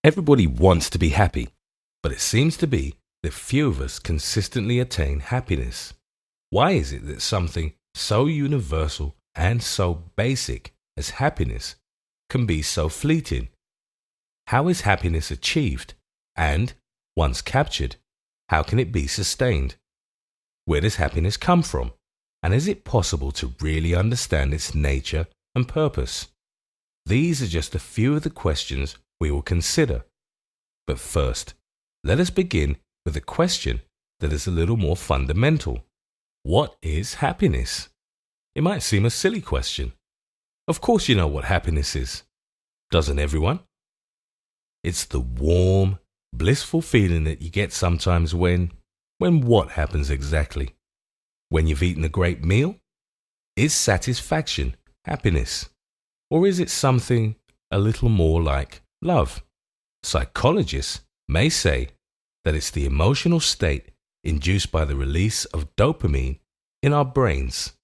Everybody wants to be happy, but it seems to be that few of us consistently attain happiness. Why is it that something so universal and so basic as happiness can be so fleeting? How is happiness achieved? And, once captured, how can it be sustained? Where does happiness come from? And is it possible to really understand its nature and purpose? These are just a few of the questions we will consider. But first, let us begin with a question that is a little more fundamental. What is happiness? It might seem a silly question. Of course you know what happiness is. Doesn't everyone? It's the warm, blissful feeling that you get sometimes when what happens exactly? When you've eaten a great meal? Is satisfaction happiness? Or is it something a little more like love? Psychologists may say that it's the emotional state induced by the release of dopamine in our brains.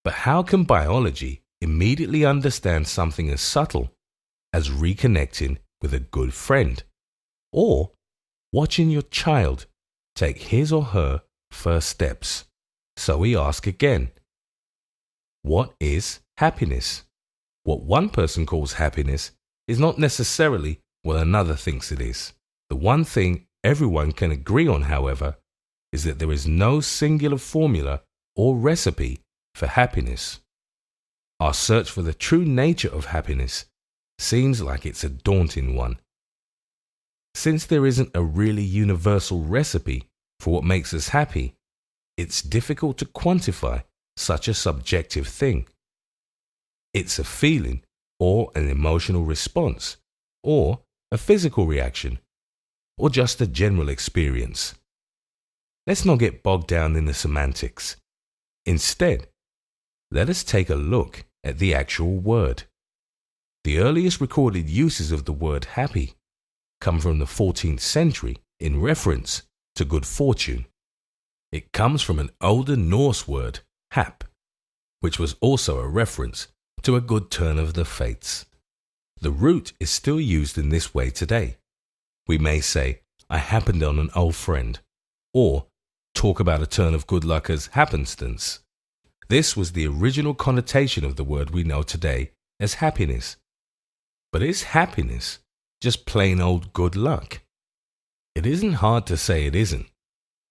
But how can biology immediately understand something as subtle as reconnecting with a good friend, or watching your child take his or her first steps? So we ask again, what is happiness? What one person calls happiness is not necessarily what another thinks it is. The one thing everyone can agree on, however, is that there is no singular formula or recipe for happiness. Our search for the true nature of happiness seems like it's a daunting one. Since there isn't a really universal recipe for what makes us happy, it's difficult to quantify such a subjective thing. It's a feeling, or an emotional response, or a physical reaction, or just a general experience. Let's not get bogged down in the semantics. Instead, let us take a look at the actual word. The earliest recorded uses of the word happy come from the 14th century in reference to good fortune. It comes from an older Norse word, hap, which was also a reference to a good turn of the fates. The root is still used in this way today. We may say, I happened on an old friend, or talk about a turn of good luck as happenstance. This was the original connotation of the word we know today as happiness. But is happiness just plain old good luck? It isn't hard to say it isn't.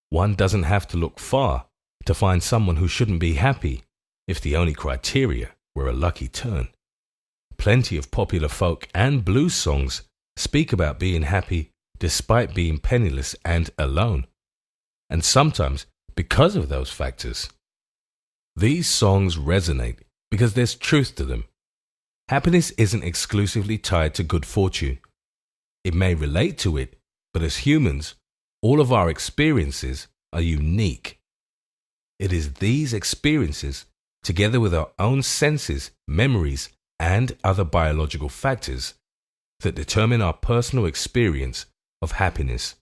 One doesn't have to look far to find someone who shouldn't be happy if the only criteria were a lucky turn. Plenty of popular folk and blues songs speak about being happy despite being penniless and alone, and sometimes because of those factors. These songs resonate because there's truth to them. Happiness isn't exclusively tied to good fortune. It may relate to it, but as humans, all of our experiences are unique. It is these experiences, together with our own senses, memories, and other biological factors, that determine our personal experience of happiness.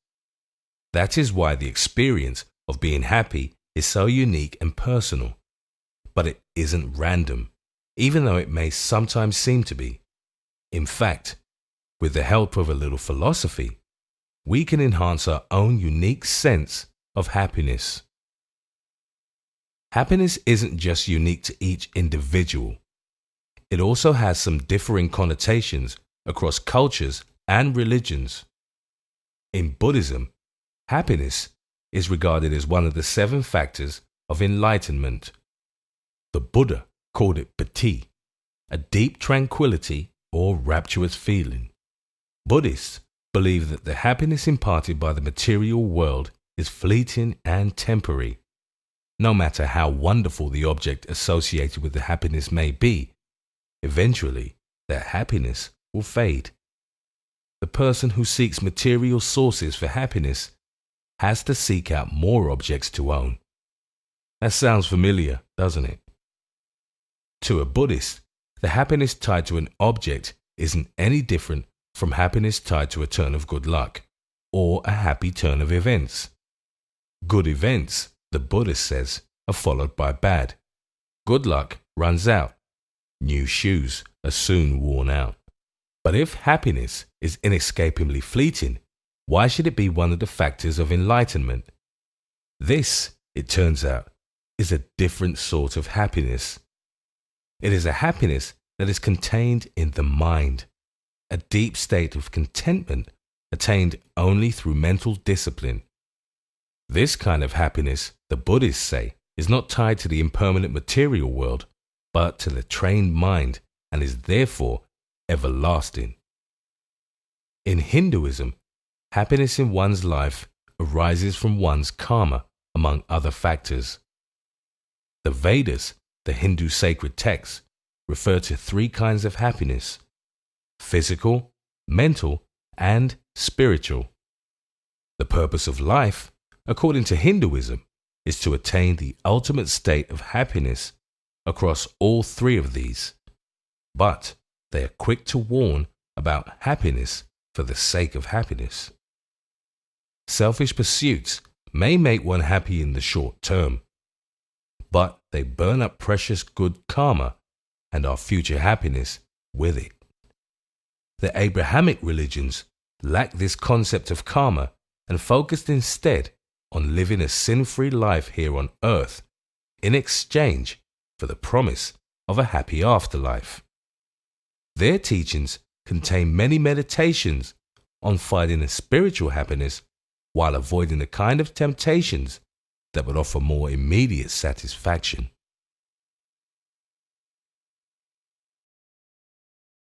That is why the experience of being happy is so unique and personal. But it isn't random, even though it may sometimes seem to be. In fact, with the help of a little philosophy, we can enhance our own unique sense of happiness. Happiness isn't just unique to each individual. It also has some differing connotations across cultures and religions. In Buddhism, happiness is regarded as one of the 7 factors of enlightenment. The Buddha called it piti, a deep tranquility or rapturous feeling. Buddhists believe that the happiness imparted by the material world is fleeting and temporary. No matter how wonderful the object associated with the happiness may be, eventually that happiness will fade. The person who seeks material sources for happiness has to seek out more objects to own. That sounds familiar, doesn't it? To a Buddhist, the happiness tied to an object isn't any different from happiness tied to a turn of good luck, or a happy turn of events. Good events, the Buddhist says, are followed by bad. Good luck runs out. New shoes are soon worn out. But if happiness is inescapably fleeting, why should it be one of the factors of enlightenment? This, it turns out, is a different sort of happiness. It is a happiness that is contained in the mind, a deep state of contentment attained only through mental discipline. This kind of happiness, the Buddhists say, is not tied to the impermanent material world, but to the trained mind, and is therefore everlasting. In Hinduism, happiness in one's life arises from one's karma, among other factors. The Vedas, the Hindu sacred texts, refer to three kinds of happiness: physical, mental, and spiritual. The purpose of life, according to Hinduism, is to attain the ultimate state of happiness across all three of these. But they are quick to warn about happiness for the sake of happiness. Selfish pursuits may make one happy in the short term, but they burn up precious good karma and our future happiness with it. The Abrahamic religions lack this concept of karma and focused instead on living a sin-free life here on earth in exchange for the promise of a happy afterlife. Their teachings contain many meditations on finding a spiritual happiness while avoiding the kind of temptations that would offer more immediate satisfaction.